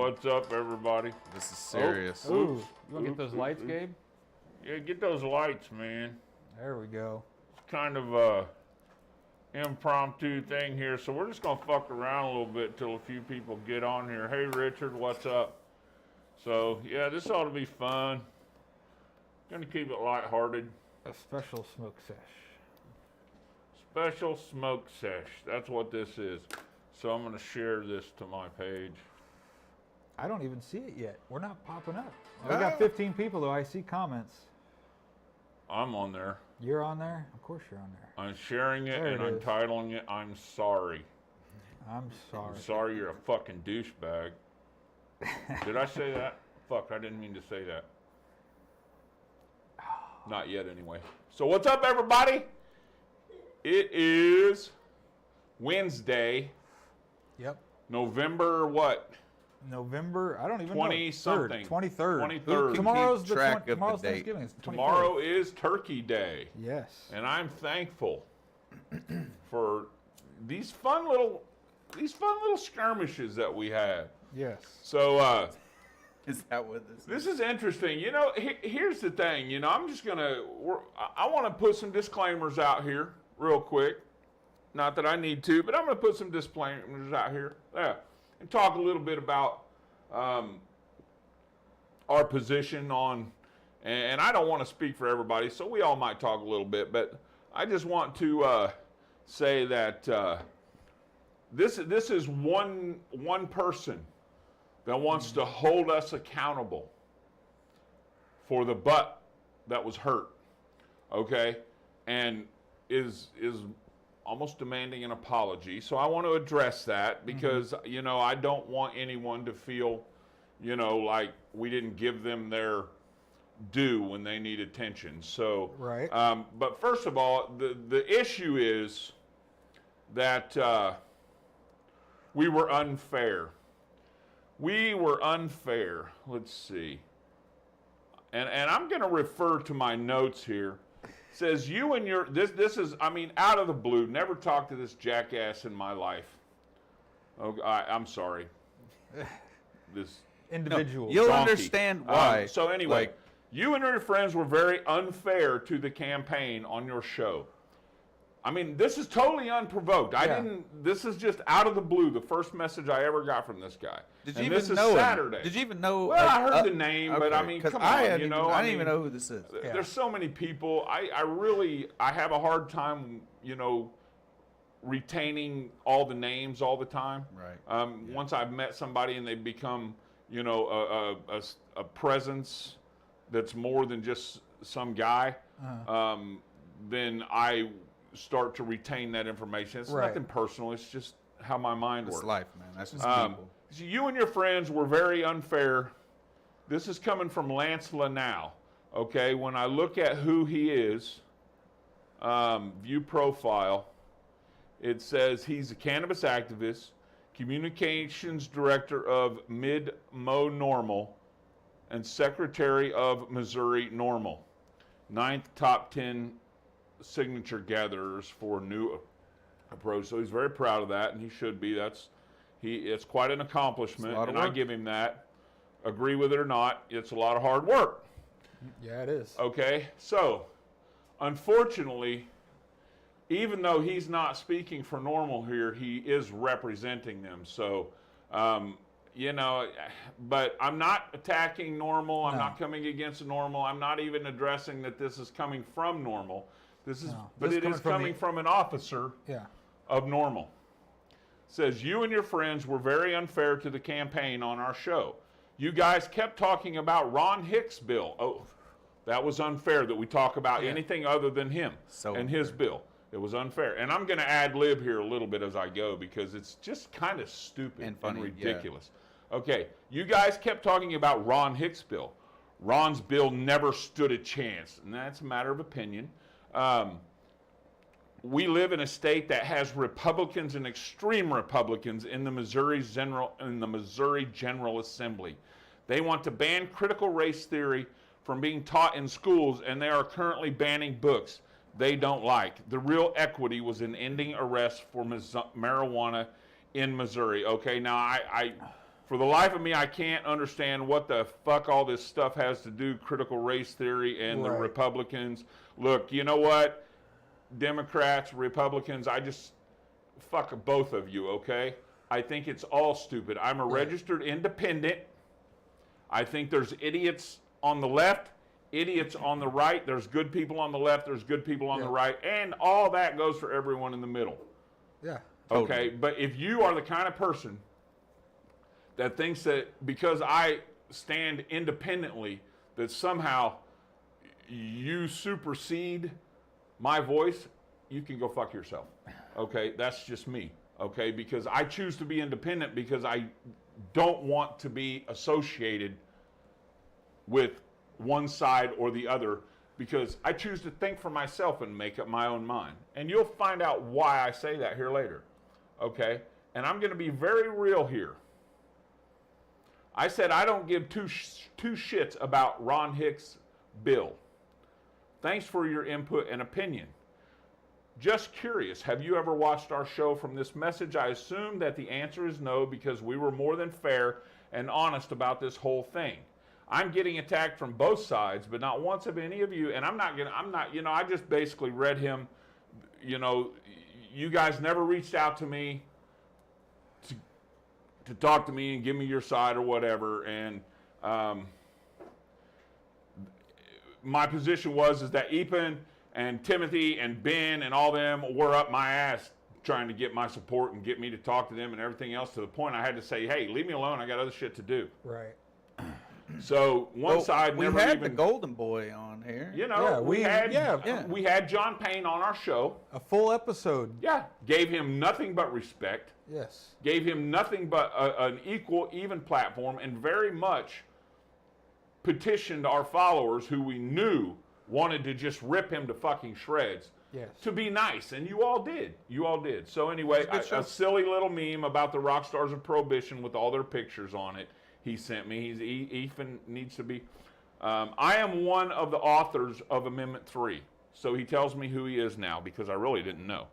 What's up, everybody? This is serious. Ooh, you want to get those lights, Gabe? Yeah, get those lights, man. There we go. It's kind of a impromptu thing here, so we're just gonna fuck around a little bit till a few people get on here. Hey, Richard, what's up? So yeah, this ought to be fun. Gonna keep it lighthearted. A special smoke sesh. Special smoke sesh. That's what this is. So I'm gonna share this to my page. I don't even see it yet. We're not popping up. We got 15 people, though. I see comments. I'm on there. You're on there? Of course you're on there. I'm sharing it There and it I'm is. titling it, I'm sorry. I'm sorry. I'm sorry you're a fucking douchebag. Did I say that? Fuck, I didn't mean to say that. Not yet, anyway. So what's up, everybody? It is Wednesday, Yep. November what? November, I don't even 20 know. something. 23rd. 23rd. Tomorrow's Keep track of the tomorrow's date. Thanksgiving. It's the 23rd. Tomorrow is Turkey Day. Yes. And I'm thankful for these fun little skirmishes that we have. Yes. So Is that what this is? this is interesting. You know, here's the thing. You know, I'm just gonna. I want to put some disclaimers out here real quick. Not that I need to, but I'm gonna put some disclaimers out here. Yeah, and talk a little bit about our position on. And I don't want to speak for everybody, so we all might talk a little bit. But I just want to say that this is one person that wants to hold us accountable for the butt that was hurt, okay, and is almost demanding an apology. So I want to address that because you know, I don't want anyone to feel, you know, like we didn't give them their due when they need attention. So Right. But first of all, the issue is that we were unfair. We were unfair. Let's see. And I'm going to refer to my notes here. It says you and your this is, I mean, out of the blue. Never talked to this jackass in my life. Oh, I'm sorry. This Individual. You'll donkey. understand why. So anyway, Like, you and your friends were very unfair to the campaign on your show. I mean, this is totally unprovoked. This is just out of the blue, the first message I ever got from this guy. did you And even this is know him? Saturday. Did you even know? Well, I heard like, the name, but I okay, mean, 'cause come I on, hadn't you know. even, I didn't mean, even know who this is. Yeah. There's so many people. I have a hard time, you know, retaining all the names all the time. Right. Once I've met somebody and they become, you know, a presence that's more than just some guy, then I start to retain that information. It's Right. nothing personal. It's just how my mind It's works. life, man. That's just So people. you and your friends were very unfair. This is coming from Lance Lanau. Okay, when I look at who he is, view profile, it says he's a cannabis activist, communications director of Mid-Mo Normal, and secretary of Missouri Normal. 9th top 10 signature gatherers for New Approach. So he's very proud of that, and he should be. It's quite an accomplishment, It's a lot of and I work. give him that. Agree with it or not, it's a lot of hard work. Yeah, it is. Okay, so unfortunately, even though he's not speaking for Normal here, he is representing them. So, you know, but I'm not attacking Normal. I'm No. not coming against Normal. I'm not even addressing that this is coming from Normal. This is, No. but This it is coming from an officer Yeah. of Normal. Says you and your friends were very unfair to the campaign on our show. You guys kept talking about Ron Hicks' bill. Oh, that was unfair that we talk about anything other than him So and his bill. It was unfair. And I'm going to ad lib here a little bit as I go because it's just kind of stupid And funny, ridiculous. Okay, you guys kept talking about Ron Hicks' bill. Ron's bill never stood a chance, and that's a matter of opinion. We live in a state that has Republicans and extreme Republicans in the Missouri General Assembly. They want to ban critical race theory from being taught in schools, and they are currently banning books they don't like. The real equity was in ending arrests for marijuana in Missouri. Okay, now For the life of me, I can't understand what the fuck all this stuff has to do, critical race theory and the Right. Republicans. Look, you know what? Democrats, Republicans, fuck both of you, okay? I think it's all stupid. I'm a registered independent. I think there's idiots on the left, idiots on the right. There's good people on the left, there's good people on the right, and all that goes for everyone in the middle. Yeah. Okay, but if you are the kind of person that thinks that because I stand independently, that somehow you supersede my voice, you can go fuck yourself. Okay, that's just me. Okay, because I choose to be independent because I don't want to be associated with one side or the other, because I choose to think for myself and make up my own mind. And you'll find out why I say that here later. Okay? And I'm going to be very real here. I said I don't give two shits about Ron Hicks' bill. Thanks for your input and opinion. Just curious, have you ever watched our show from this message? I assume that the answer is no, because we were more than fair and honest about this whole thing. I'm getting attacked from both sides, but not once have any of you, and I just basically read him, you guys never reached out to me to talk to me and give me your side or whatever, and my position is that Epan and Timothy and Ben and all them were up my ass trying to get my support and get me to talk to them and everything else, to the point I had to say, hey, leave me alone, I got other shit to do. Right. So one side we never had even, the Golden Boy on here. Yeah, we we had John Payne on our show. A full episode. Yeah, gave him nothing but respect, Yes. gave him nothing but an equal, even platform, and very much petitioned our followers, who we knew wanted to just rip him to fucking shreds, Yes. to be nice, and you all did. You all did. So anyway, It's a good show. a silly little meme about the rock stars of Prohibition with all their pictures on it. He sent me. Ethan needs to be. I am one of the authors of Amendment 3. So he tells me who he is now, because I really didn't know.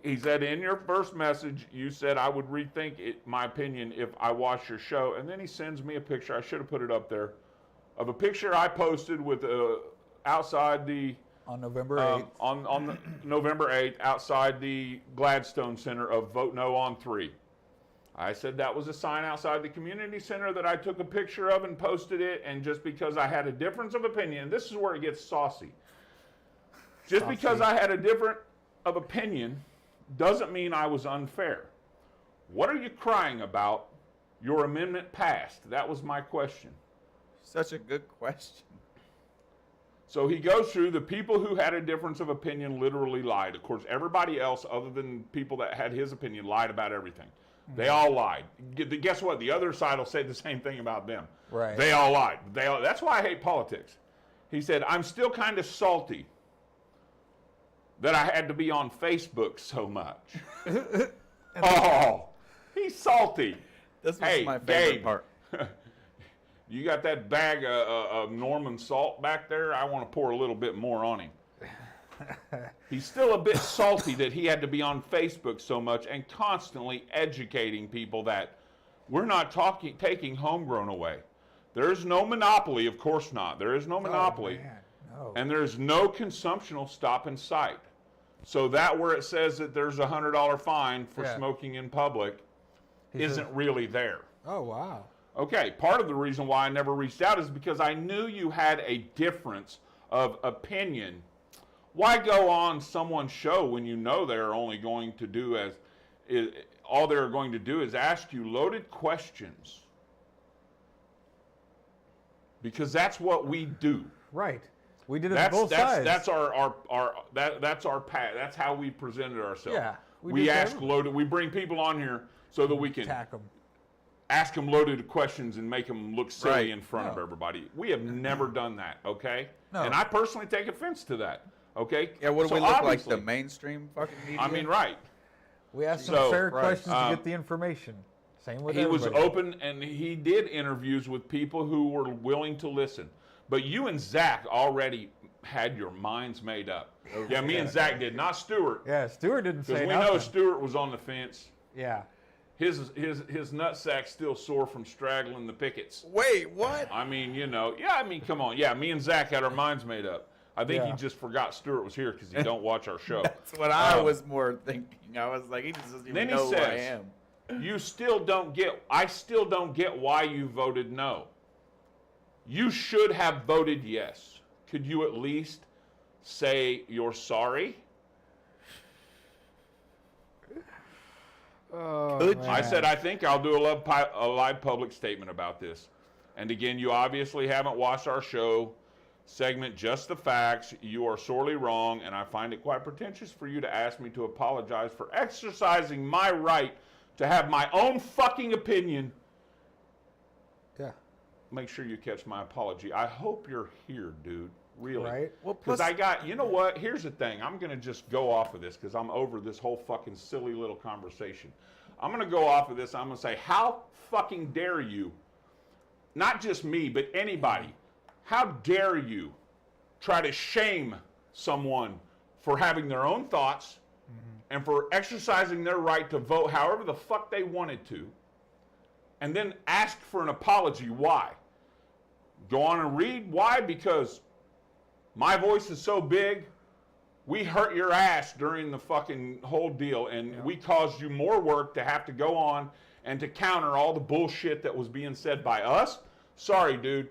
He said, in your first message, you said I would rethink my opinion if I watched your show. And then he sends me a picture. I should have put it up there, of a picture I posted with outside the On November 8th. on the November 8th, outside the Gladstone Center, of Vote No on 3. I said that was a sign outside the community center that I took a picture of and posted it, and just because I had a difference of opinion, and this is where it gets saucy. Just because I had a different of opinion doesn't mean I was unfair. What are you crying about? Your amendment passed. That was my question. Such a good question. So he goes through the people who had a difference of opinion literally lied. Of course, everybody else other than people that had his opinion lied about everything. They all lied. Guess what? The other side will say the same thing about them. Right. They all lied. That's why I hate politics. He said, I'm still kind of salty that I had to be on Facebook so much. Oh, he's salty. This was Hey, my favorite Gabe. part. You got that bag of Norman salt back there? I want to pour a little bit more on him. He's still a bit salty that he had to be on Facebook so much and constantly educating people that we're not taking homegrown away. There's no monopoly, of course not. There is no monopoly. Oh, man. No. And there's no consumptional stop in sight. So that where it says that there's a $100 fine for Yeah. smoking in public isn't really there. Oh, wow. Okay, part of the reason why I never reached out is because I knew you had a difference of opinion. Why go on someone's show when you know they're only going to do all they're going to do is ask you loaded questions? Because that's what we do. Right. We did it on both sides. That's our path. That's how we presented ourselves. Yeah, we do We to ask everyone. loaded. We bring people on here so that we can Attack them. ask them loaded questions and make them look silly Right. in front of No. everybody. We have never done that, okay? No. And I personally take offense to that, okay? Yeah, what do So we look like, obviously- the mainstream fucking media? I mean, right. We asked So, them fair right. questions to get the information. Same with He was everybody. open, and he did interviews with people who were willing to listen. But you and Zach already had your minds made up. Yeah, me and Zach did, not Stuart. Yeah, Stuart didn't Because say we nothing. know Stuart was on the fence. Yeah. His nutsack's still sore from straggling the pickets. Wait, what? I mean, come on. Yeah, me and Zach had our minds made up. I think he Yeah. just forgot Stuart was here because he don't watch our show. That's what I was more thinking. I was like, he just doesn't Then even he know who I says, am. I still don't get why you voted no. You should have voted yes. Could you at least say you're sorry? Oh, Could you? man. I said, I think I'll do a live public statement about this. And again, you obviously haven't watched our show segment, Just the Facts. You are sorely wrong, and I find it quite pretentious for you to ask me to apologize for exercising my right to have my own fucking opinion. Yeah. Make sure you catch my apology. I hope you're here, dude. Really. Right. Well, Because plus, you know what? Here's the thing. I'm going to just go off of this because I'm over this whole fucking silly little conversation. I'm going to go off of this. I'm going to say, how fucking dare you, not just me, but anybody, how dare you try to shame someone for having their own thoughts and for exercising their right to vote however the fuck they wanted to, and then ask for an apology? Why? Go on and read. Why? Because my voice is so big, we hurt your ass during the fucking whole deal, and we caused you more work to have to go on and to counter all the bullshit that was being said by us. Sorry, dude.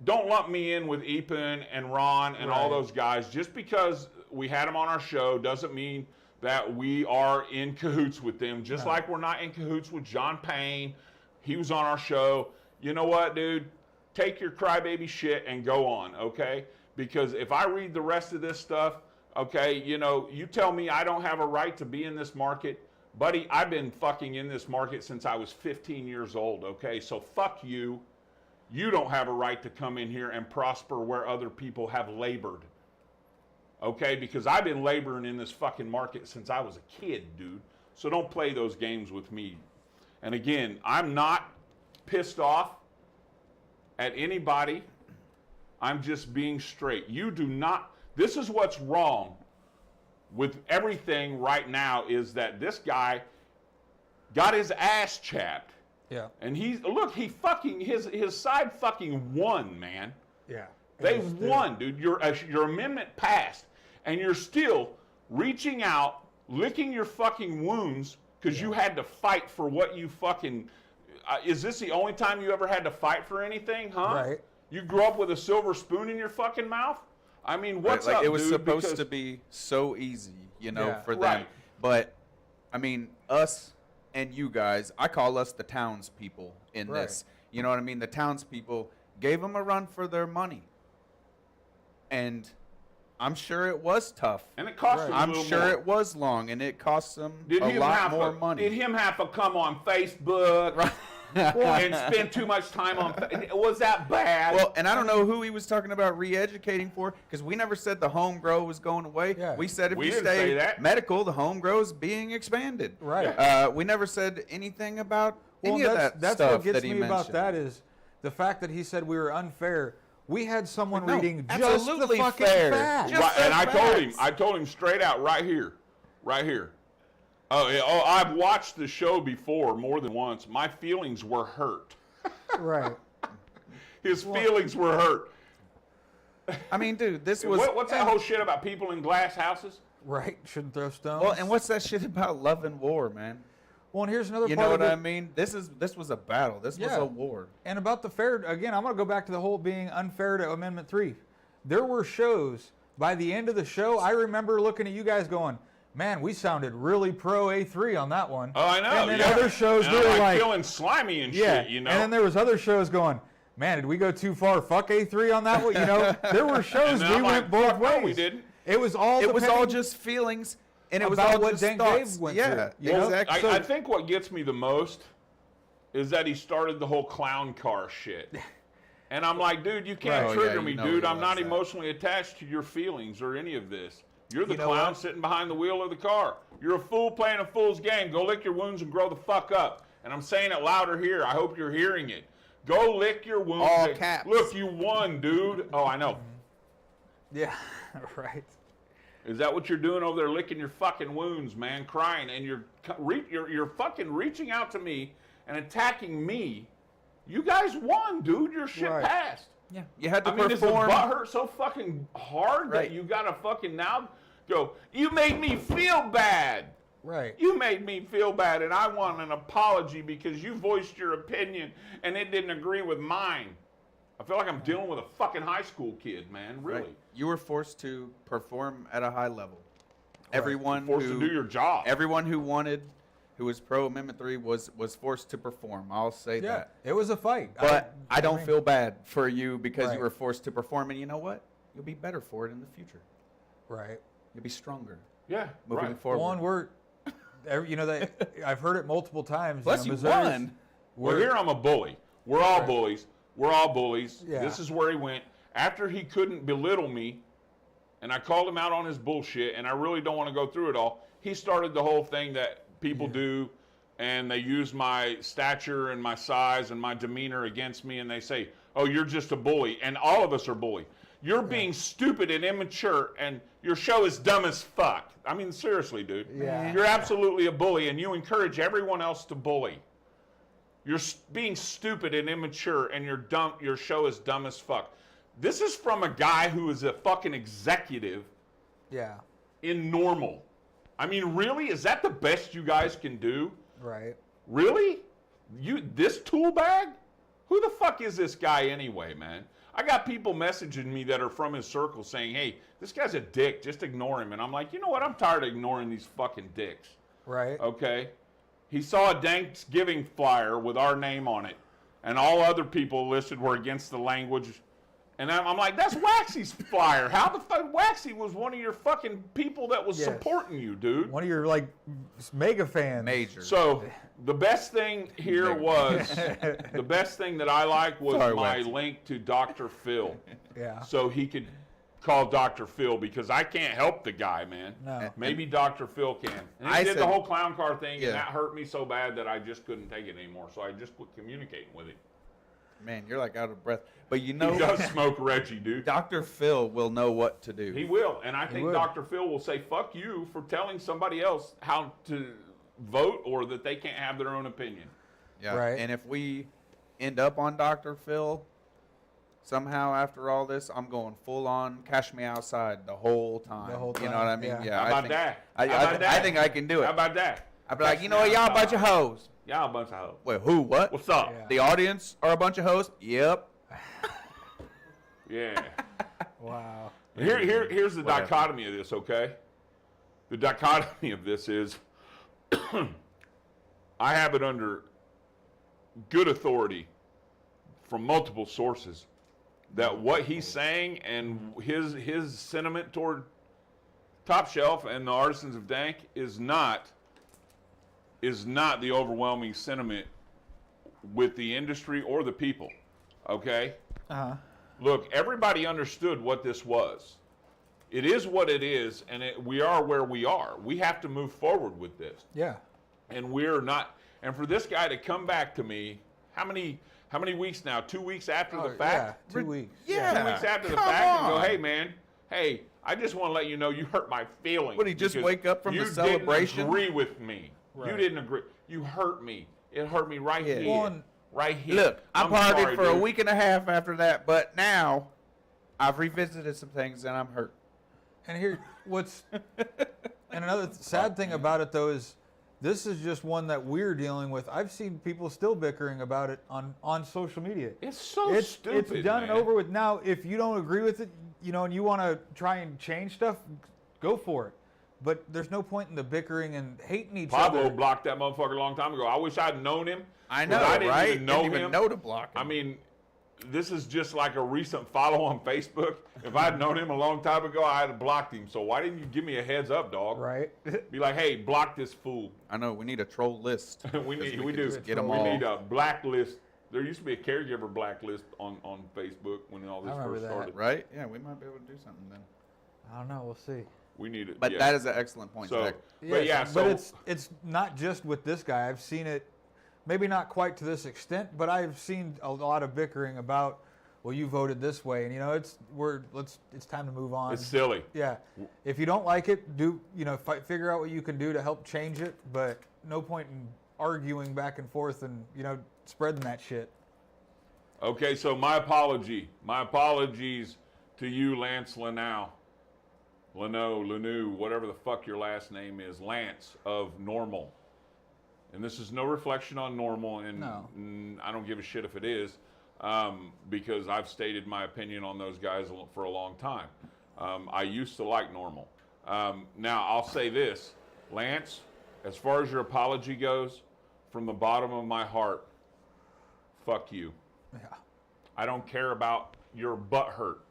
Don't lump me in with Epen and Ron and all Right. those guys. Just because we had them on our show doesn't mean that we are in cahoots with them, just like we're not in cahoots with John Payne. He was on our show. You know what, dude? Take your crybaby shit and go on, okay? Because if I read the rest of this stuff, okay, you tell me I don't have a right to be in this market. Buddy, I've been fucking in this market since I was 15 years old, okay? So fuck you. You don't have a right to come in here and prosper where other people have labored, okay? Because I've been laboring in this fucking market since I was a kid, dude. So don't play those games with me. And again, I'm not pissed off at anybody. I'm just being straight. You do not, this is what's wrong with everything right now, is that this guy got his ass chapped. Yeah. And he fucking, his side fucking won, man. Yeah. They It was won, dude. Your amendment passed, and you're still reaching out, licking your fucking wounds because you had to fight for what you fucking, is this the only time you ever had to fight for anything, huh? Right. You grew up with a silver spoon in your fucking mouth? I mean, what's like, up, it was dude? supposed Because- to be so easy, Yeah. for them. Right. But, I mean, us and you guys, I call us the townspeople in Right. this. You know what I mean? The townspeople gave them a run for their money. And I'm sure it was tough. And it cost Right. him a I'm little sure more. it was long, and it cost them Did a him lot have more to, money. Did him have to come on Facebook and spend too much time on? Was that bad? Well, and I don't know who he was talking about re-educating for, because we never said the home grow was going away. Yeah. We said if We you didn't stay say that. medical, the home grow is being expanded. Right. We never said anything about Well, any of that that's stuff what gets that he me about mentioned. that is the fact that he said we were unfair. We had someone No, reading just absolutely the fucking fair. facts. Just Right, the and facts. I told him straight out, right here. Oh, yeah, I've watched the show before more than once. My feelings were hurt. Right. His feelings were hurt. I mean, dude, this was. What's that whole shit about people in glass houses? Right. Shouldn't throw stones. Well, and what's that shit about love and war, man? Well, and here's another You part know of what it. I mean? This was a battle. This was Yeah. a war. And about the fair, again, I'm going to go back to the whole being unfair to Amendment 3. There were shows, by the end of the show, I remember looking at you guys going, man, we sounded really pro A3 on that one. Oh, I know. And then yeah. other shows, and they I'm were like, feeling slimy and yeah. shit, you know. And then there was other shows going, man, did we go too far? Fuck A3 on that one. You know, there were shows And then we I'm went like, both fuck no, ways. we didn't. It was all It was all depending- just feelings, and it was about all what just Dank thoughts. Dave went yeah, through, you know? exactly. I think what gets me the most is that he started the whole clown car shit. And I'm like, dude, you can't Right. Oh, trigger yeah, me, you know dude. he I'm not loves that. emotionally attached to your feelings or any of this. You're the You know clown what? sitting behind the wheel of the car. You're a fool playing a fool's game. Go lick your wounds and grow the fuck up. And I'm saying it louder here. I hope you're hearing it. Go lick your wounds. All and- caps. Look, you won, dude. Oh, I know. Yeah, right. Is that what you're doing over there, licking your fucking wounds, man, crying, and you're fucking reaching out to me and attacking me? You guys won, dude. Your shit Right. passed. Yeah, you had to I mean, does the perform. butt hurt so fucking hard Right. that you gotta fucking now go, you made me feel bad. Right. You made me feel bad, and I want an apology because you voiced your opinion and it didn't agree with mine. I feel like I'm dealing with a fucking high school kid, man. Really. Right. You were forced to perform at a high level. Everyone Forced who to do your job. everyone who was pro Amendment 3 was forced to perform. I'll say Yeah. that. It was a fight. But I don't mean, feel bad for you because Right. you were forced to perform, and you know what? You'll be better for it in the future. Right. You'll be stronger Yeah, moving right. forward. One, I've heard it multiple times. Plus, you Missouri's- won. Well, here I'm a bully. We're all Right. bullies. We're all bullies. Yeah. This is where he went. After he couldn't belittle me, and I called him out on his bullshit, and I really don't want to go through it all, he started the whole thing that people do, and they use my stature and my size and my demeanor against me, and they say, oh, you're just a bully, and all of us are bullies. You're being stupid and immature, and your show is dumb as fuck. I mean, seriously, dude. Yeah. You're absolutely a bully, and you encourage everyone else to bully. You're being stupid and immature, and you're dumb. Your show is dumb as fuck. This is from a guy who is a fucking executive Yeah. in Normal. I mean, really? Is that the best you guys can do? Right. Really? This tool bag? Who the fuck is this guy anyway, man? I got people messaging me that are from his circle saying, hey, this guy's a dick, just ignore him. And I'm like, you know what? I'm tired of ignoring these fucking dicks. Right. Okay? He saw a Thanksgiving flyer with our name on it, and all other people listed were against the language. And I'm like, that's Waxy's flyer. How the fuck? Waxy was one of your fucking people that was Yes. supporting you, dude. One of your mega fans. Major. So the best thing here was, the best thing that I like was Sorry, my Waxy. link to Dr. Phil. Yeah. So he could call Dr. Phil because I can't help the guy, man. No. Maybe Dr. Phil can. And he I did the said- whole clown car thing, Yeah. and that hurt me so bad that I just couldn't take it anymore. So I just quit communicating with him. Man, you're like out of breath. But you He know, does smoke Reggie, dude. Dr. Phil will know what to do. He will. And I think would. Dr. Phil will say, fuck you for telling somebody else how to vote or that they can't have their own opinion. Yeah. Right. And if we end up on Dr. Phil, somehow after all this, I'm going full on Cash Me Outside the whole time. The whole You know what I time, mean? yeah. How I about think, that? I, How I, about that? I think I can do it. How about that? I'd be like, you know what, y'all a bunch of hoes. Y'all a bunch of hoes. Wait, who? What? What's up? Yeah. The audience are a bunch of hoes? Yep. Yeah. Wow. Here's the Whatever. dichotomy of this, okay? The dichotomy of this is I have it under good authority from multiple sources that what he's saying and his sentiment toward Top Shelf and the Artisans of Dank is not the overwhelming sentiment with the industry or the people, okay? Uh-huh. Look, everybody understood what this was. It is what it is, and we are where we are. We have to move forward with this. Yeah. And we're not. And for this guy to come back to me, how many weeks now? 2 weeks after the fact? Yeah. 2 weeks. Yeah. 2 weeks after the Come fact and go, on. hey, man, hey, I just want to let you know you hurt my feelings. What, he just because wake up from the you celebration? didn't agree with me. You Right. didn't agree. You hurt me. It hurt me right Yeah. here. Well, and- Right here. Look, I I'm partied sorry, for a dude. week and a half after that, but now I've revisited some things and I'm hurt. And here, and another sad thing about it though is, this is just one that we're dealing with. I've seen people still bickering about it on social media. It's so It's stupid, done man. and over with. Now, if you don't agree with it, and you want to try and change stuff, go for it. But there's no point in the bickering and hating each Pablo other. blocked that motherfucker a long time ago. I wish I'd known him. I 'cause know, I didn't right? even know Didn't him. even know to block him. I mean, this is just like a recent follow on Facebook. If I'd known him a long time ago, I'd have blocked him. So why didn't you give me a heads up, dog? Right. Be like, hey, block this fool. I know, we need a troll list. we Because we could do. just get 'em we all. need a blacklist. There used to be a caregiver blacklist on Facebook when all this I remember first that. started. Right? Yeah, we might be able to do something then. I don't know. We'll see. We need it. But yeah. that is an excellent point, so. Zach. But yeah, so but it's not just with this guy. I've seen it, maybe not quite to this extent, but I've seen a lot of bickering about well, you voted this way, and it's time to move on. It's silly. Yeah, if you don't like it, figure out what you can do to help change it. But no point in arguing back and forth and spreading that shit. Okay, so my apologies to you, Lance Lanow, whatever the fuck your last name is, Lance of Normal. And this is no reflection on Normal, and No. I don't give a shit if it is, because I've stated my opinion on those guys for a long time. I used to like Normal. Now, I'll say this, Lance, as far as your apology goes, from the bottom of my heart, fuck you. Yeah. I don't care about your butt hurt.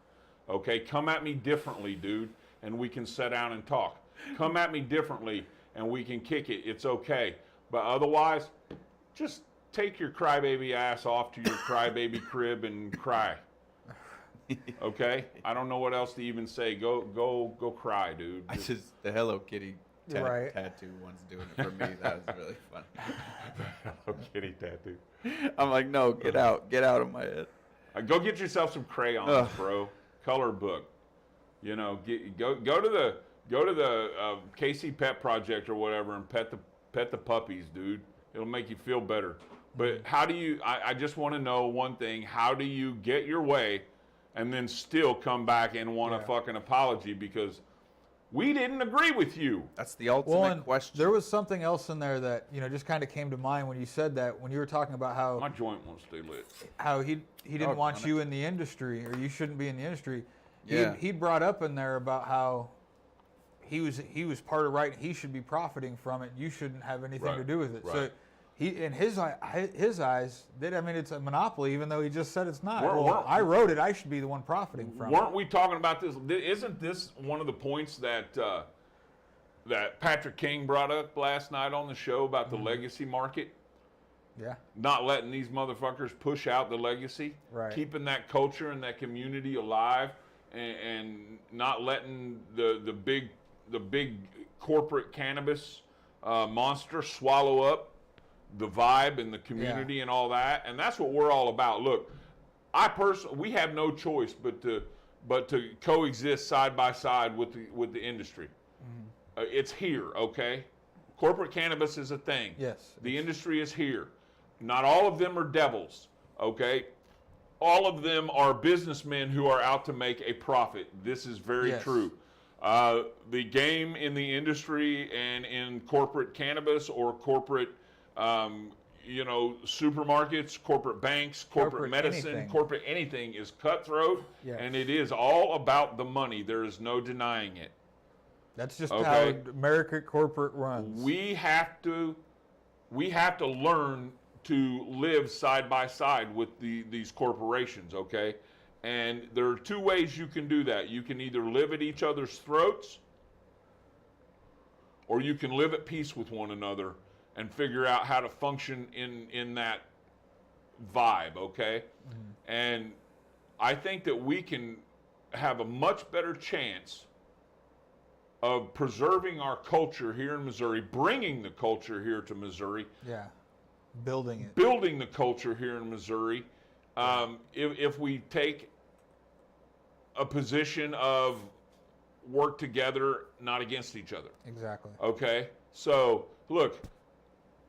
Okay, come at me differently, dude, and we can sit down and talk. Come at me differently, and we can kick it. It's okay. But otherwise, just take your crybaby ass off to your crybaby crib and cry. Okay? I don't know what else to even say. Go cry, dude. The Hello Kitty Right. tattoo one's doing it for me. That was really fun. Hello Kitty tattoo. I'm like, no, get out of my head. Go get yourself some crayons, Ugh. bro. Color book. Go to the Casey Pet Project or whatever and pet the puppies, dude. It'll make you feel better. But how do you? I just want to know one thing. How do you get your way, and then still come back and want a fucking apology because we didn't agree with you? That's the ultimate and question. there was something else in there that just kind of came to mind when you said that, when you were talking about My joint won't stay lit. how he didn't Oh, want on you in the industry, or you shouldn't be in the industry. Yeah. He brought up in there about how he was part of right. He should be profiting from it. You shouldn't have anything to Right, do with it. So right. he, in his eyes, it's a monopoly, even though he just said it's not. We're- I wrote it. I should be the one profiting from it. Weren't we talking about this? Isn't this one of the points that that Patrick King brought up last night on the show about the legacy market? Yeah. Not letting these motherfuckers push out the legacy, Right. keeping that culture and that community alive, and not letting the big corporate cannabis monster swallow up the vibe and the community and all that. And that's what we're all about. Look, we have no choice but to coexist side by side with the industry. It's here, okay? Corporate cannabis is a thing. Yes. The industry is here. Not all of them are devils, okay? All of them are businessmen who are out to make a profit. This is very Yes. true. The game in the industry and in corporate cannabis or corporate, supermarkets, corporate banks, corporate medicine, anything. corporate anything is cutthroat, Yes. and it is all about the money. There is no denying it. That's just Okay. how American corporate runs. We have to learn to live side by side with these corporations, okay? And there are two ways you can do that. You can either live at each other's throats, or you can live at peace with one another and figure out how to function in that vibe, okay? And I think that we can have a much better chance of preserving our culture here in Missouri, bringing the culture here to Missouri, Yeah. Building it. building the culture here in Missouri, if we take a position of work together, not against each other. Exactly. Okay? So, look,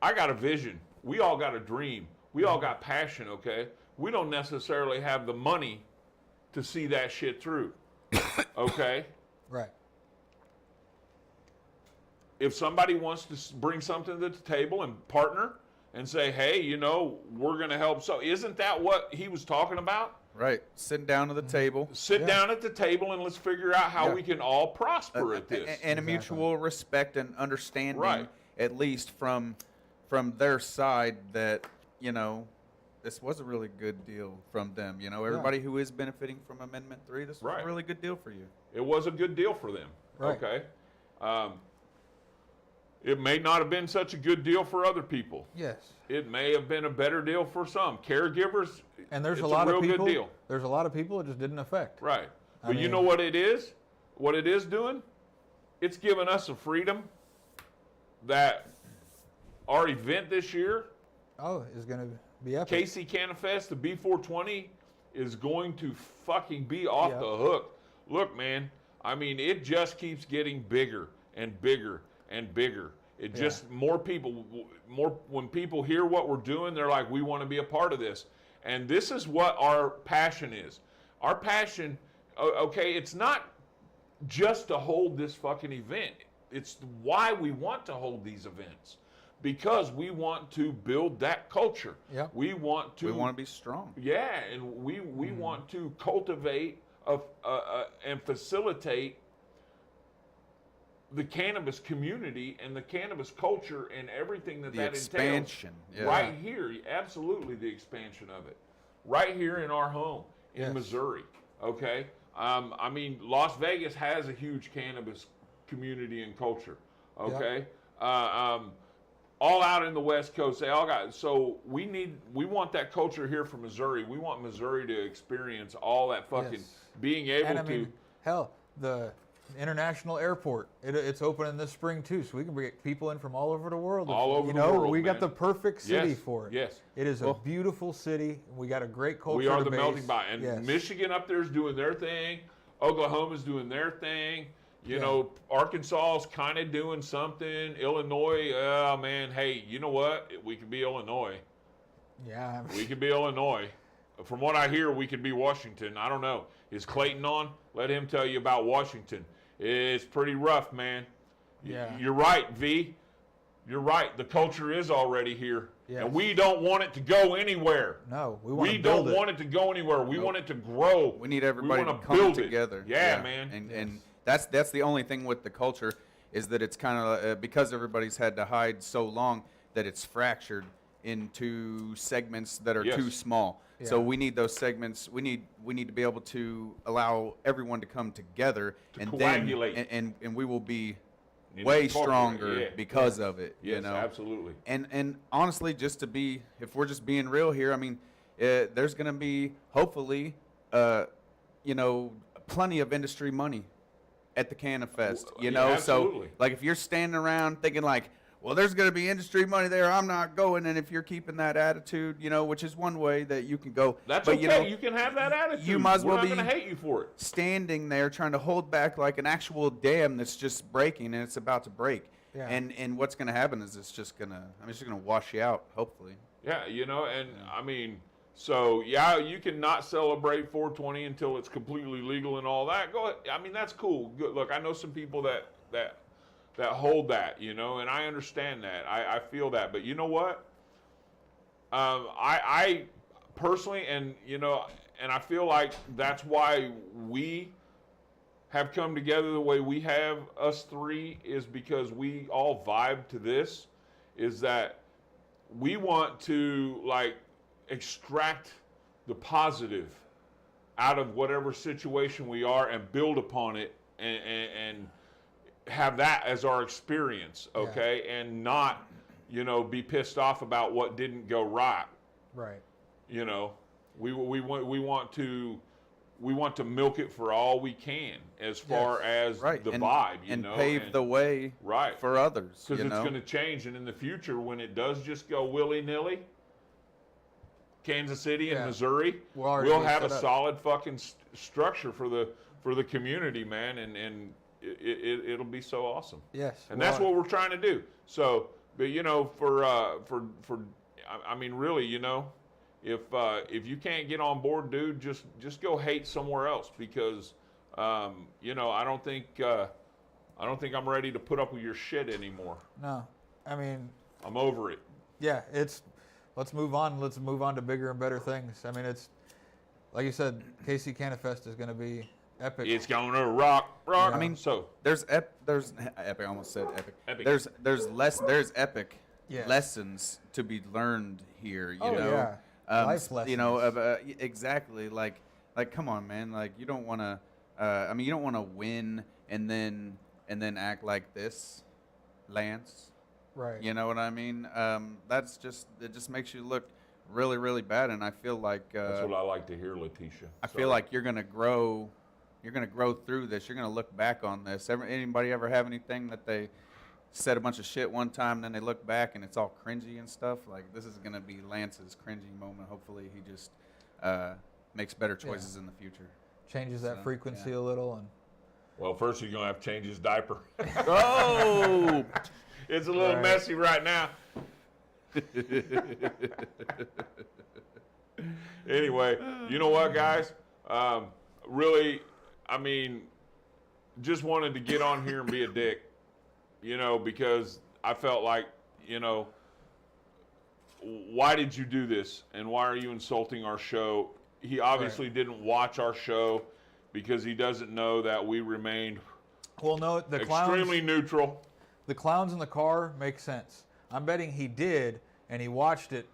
I got a vision. We all got a dream. We all got passion, okay? We don't necessarily have the money to see that shit through. Okay? Right. If somebody wants to bring something to the table and partner and say, hey, we're going to help. So isn't that what he was talking about? Right. Sitting down to the table. Sit down at the table and let's figure out how we can all prosper at this. And a mutual respect and understanding, Right. at least from their side, that, this was a really good deal from them. Everybody who is benefiting from Amendment 3, this was Right. a really good deal for you. It was a good deal for them. Right. Okay. It may not have been such a good deal for other people. Yes. It may have been a better deal for some. Caregivers, And there's it's a lot real of people. good deal. There's a lot of people it just didn't affect. Right. I But you mean- know what it is? What it is doing? It's giving us a freedom that our event this year, Oh, is going to be epic. Casey Canifest, the B420, is going to fucking be off Yep. the hook. Look, man, I mean, it just keeps getting bigger and bigger and bigger. It just, more people, when people hear what we're doing, they're like, we want to be a part of this. And this is what our passion is. Our passion, okay, it's not just to hold this fucking event. It's why we want to hold these events. Because we want to build that culture. Yep. We want to be strong. yeah, and we want to cultivate and facilitate the cannabis community and the cannabis culture and everything that The entails. expansion, yeah. Right here, absolutely the expansion of it. Right here in our home in Yes. Missouri, okay? I mean, Las Vegas has a huge cannabis community and culture, okay? All out in the West Coast, they all got. So we want that culture here from Missouri. We want Missouri to experience all that fucking Yes. being able And I to. mean, hell, the international airport, it's opening this spring too, so we can bring people in from all over the world. All over you the know, world, we got man. the perfect city Yes, for it. yes. It is a Well- beautiful city. We got a great culture. We are to the base. melting pot, and Yes. Michigan up there is doing their thing. Oklahoma's doing their thing. You Yeah. know, Arkansas's kind of doing something. Illinois, oh man, hey, you know what? We could be Illinois. Yeah. We could be Illinois. From what I hear, we could be Washington. I don't know. Is Clayton on? Let him tell you about Washington. It's pretty rough, man. Yeah. You're right, V. You're right. The culture is already here. Yes. And we don't want it to go anywhere. No, we want We to build don't it. want it to go anywhere. We want it to grow. We need everybody wanna to come build it. together. Yeah, man. And that's the only thing with the culture is that it's kind of because everybody's had to hide so long that it's fractured into segments that are Yes. too small. So Yeah. we need those segments. We need to be able to allow everyone to come together To and coagulate. then and we will be In way the culture, stronger yeah. because of it. Yes, you know, absolutely. and honestly, just to be, if we're just being real here, I mean, there's going to be hopefully, you know, plenty of industry money at the Canna-Fest. You Yeah, know, absolutely. so like if you're standing around thinking like, well, there's going to be industry money there, I'm not going. And if you're keeping that attitude, you know, which is one way that you can go. That's but, okay. You know, You can have that attitude. you might as well We're be- not going to hate you for it. standing there trying to hold back like an actual dam that's just breaking and it's about to break. Yeah. And what's going to happen is it's just going to wash you out, hopefully. Yeah, you know, and I mean, so yeah, you can not celebrate 420 until it's completely legal and all that. Go ahead. I mean, that's cool. Good. Look, I know some people that hold that, you know, and I understand that. I feel that, but you know what? I personally, and you know, and I feel like that's why we have come together the way we have, us three, is because we all vibe to this, is that we want to like extract the positive out of whatever situation we are and build upon it and have that as our experience, okay? And not, you know, be pissed off about what didn't go right. Right. You know, we want to milk it for all we can as far as Right. the and, vibe, you and know, pave the way right for others. because You it's know? going to change, and in the future, when it does just go willy nilly, Kansas City and Yeah. Missouri, We'll already we'll be have a set up. solid fucking structure for the community, man, and it'll be so awesome. Yes. And that's what we're trying to do. So, but you know, I mean, really, you know, if you can't get on board, dude, just go hate somewhere else because, you know, I don't think I'm ready to put up with your shit anymore. No. I mean, I'm over it. yeah, let's move on. Let's move on to bigger and better things. I mean, it's like you said, KC Canna-Fest is going to be epic. It's gonna rock. Yeah. I mean, so there's epic. I almost said epic. Epic. There's epic Yes. lessons to be learned here. You Oh, know, yeah. Life You know, lessons. exactly. Like, come on, man. Like, you don't want to. I mean, you don't want to win and then act like this, Lance. right. You know what I mean? It just makes you look really, really bad. And I feel like that's what I like to hear, Letitia. I feel like you're gonna grow. You're gonna grow through this. You're gonna look back on this. Anybody ever have anything that they said a bunch of shit one time, then they look back and it's all cringy and stuff? Like, this is gonna be Lance's cringy moment. Hopefully, he just makes better choices in the future. Changes that So, frequency yeah. a little, and Well, first you're gonna have to change his diaper. Oh, It's a little Right. messy right now. Anyway, you know what, guys? Really, I mean, just wanted to get on here and be a dick, because I felt like, why did you do this? And why are you insulting our show? He obviously didn't watch our show because he doesn't know that we remained well, no, the extremely neutral. the clowns in the car make sense. I'm betting he did, and he watched it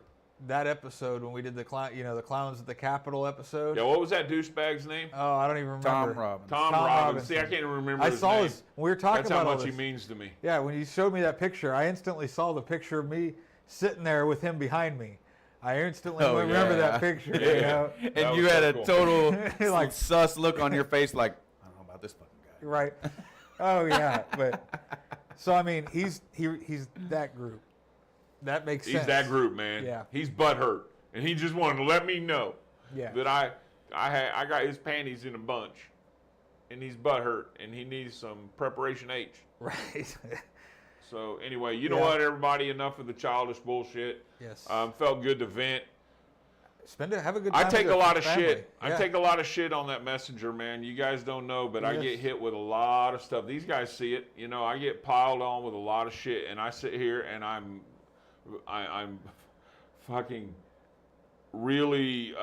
that episode when we did the clowns at the Capitol episode. Yeah, what was that douchebag's name? Oh, I don't even remember. Tom Robbins. Tom Tom Robbins. Robinson. See, I can't even remember I his saw name. his. We were talking That's about how all much this. he means to me. Yeah, when you showed me that picture, I instantly saw the picture of me sitting there with him behind me. I instantly Oh, remember yeah. that picture. Yeah. You know? That And was you so had a cool. total Like- like sus look on your face, like I don't know about this fucking guy. Right. Oh yeah, but so I mean, he's that group. That makes sense. He's that group, man. Yeah. He's butthurt, and he just wanted to let me know Yeah. that I got his panties in a bunch, and he's butthurt, and he needs some preparation H. Right. So anyway, you know Yeah. what, everybody? Enough of the childish bullshit. Yes. Felt good to vent. Have a good time. I take with a lot the of family. shit. I Yeah. take a lot of shit on that messenger, man. You guys don't know, but I Yes. get hit with a lot of stuff. These guys see it. I get piled on with a lot of shit, and I sit here and I'm fucking really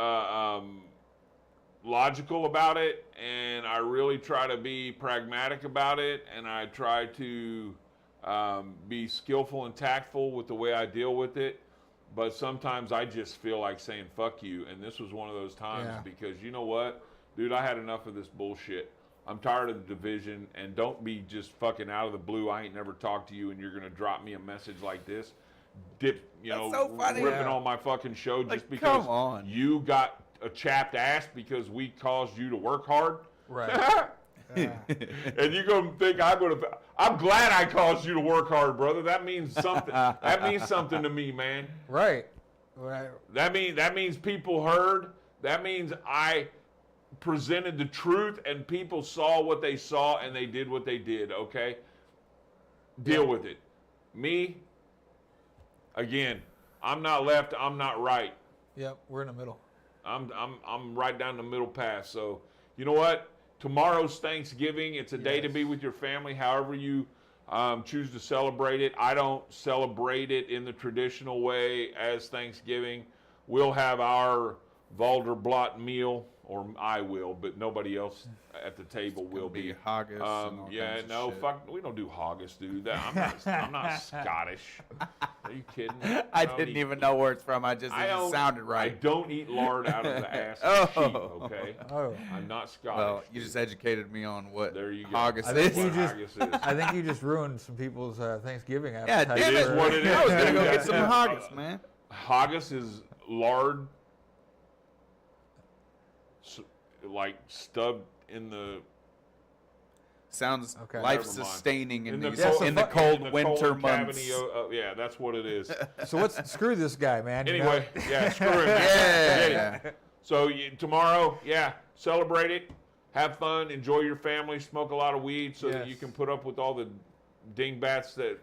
logical about it, and I really try to be pragmatic about it, and I try to be skillful and tactful with the way I deal with it. But sometimes I just feel like saying fuck you, and this was one of those times Yeah. because you know what, dude, I had enough of this bullshit. I'm tired of the division, and don't be just fucking out of the blue. I ain't never talked to you, and you're gonna drop me a message like this, That's so funny. ripping Yeah. on my fucking show Like, just because come on. you got a chapped ass because we caused you to work hard. Right. And you're gonna think I'm glad I caused you to work hard, brother. That means something. That means something to me, man. Right. Right. That means people heard. That means I presented the truth and people saw what they saw and they did what they did, okay? Deal with it. Me, again, I'm not left, I'm not right. Yep. We're in the middle. I'm right down the middle path. So, you know what? Tomorrow's Thanksgiving. It's a day to Yes. be with your family, however you choose to celebrate it. I don't celebrate it in the traditional way as Thanksgiving. We'll have our Valderblatt meal, or I will, but nobody else at the table will be be. haggis and all Yeah, kinds of no, shit. fuck, we don't do haggis, dude. I'm not Scottish. Are you kidding? I don't didn't eat- even know where it's from. It just sounded I right. don't eat lard out of the ass of sheep, Oh. okay? Oh. I'm not Scottish. Well, you just educated me on what There you go. haggis I think is. you What just- haggis is. I think you just ruined some people's Thanksgiving Yeah, appetite. damn It is it. what it is. I was gonna go Yeah. get some haggis, man. Haggis is lard, like stubbed in the Sounds Okay. life-sustaining in in the, these Yeah, so in the fuck- cold in the winter cold months. cavity yeah, that's what it is. So screw this guy, man. you know? Anyway, yeah, screw it. man. Yeah. Forget it. So tomorrow, yeah, celebrate it, have fun, enjoy your family, smoke a lot of weed so that Yes. you can put up with all the dingbats that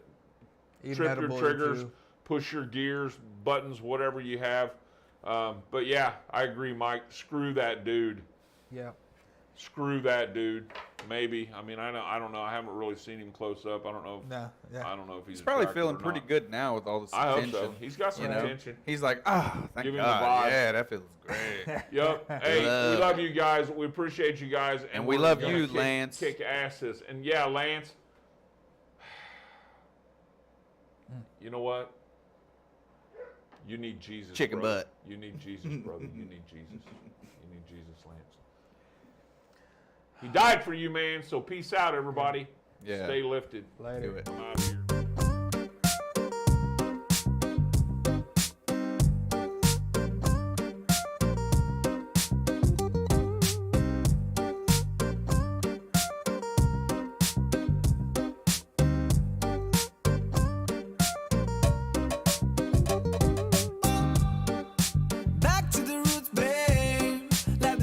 Eat an trip your edible or triggers, two. push your gears, buttons, whatever you have. But yeah, I agree, Mike. Screw that dude. Yeah. Screw that dude. Maybe. I mean, I don't know. I haven't really seen him close up. I don't know. No. Yeah. I don't know if he's He's probably attractive feeling or pretty not. good now with all this I hope attention. so. He's got some You know, attention. he's like, thank Give him the God. vibe. Yeah, that feels great. Yep. Hey, Love. we love you guys. We appreciate you guys, And we we're love gonna you, kick- Lance. Kick asses. And yeah, Lance. You know what? You need Jesus. Chicken brother. butt. You need Jesus, brother. You need Jesus. You need Jesus, Lance. He died for you, man. So peace out, everybody. Yeah. Stay lifted. Later. Do it. I'm out of here. Back to the roots, babe. Let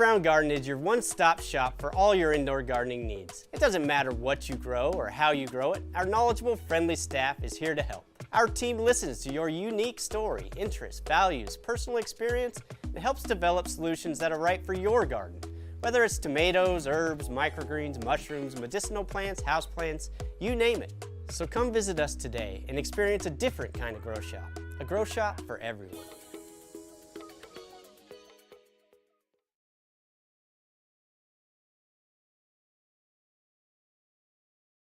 Year-Round Garden is your one-stop shop for all your indoor gardening needs. It doesn't matter what you grow or how you grow it, our knowledgeable, friendly staff is here to help. Our team listens to your unique story, interests, values, personal experience, and helps develop solutions that are right for your garden. Whether it's tomatoes, herbs, microgreens, mushrooms, medicinal plants, houseplants, you name it. So come visit us today and experience a different kind of grow shop. A grow shop for everyone.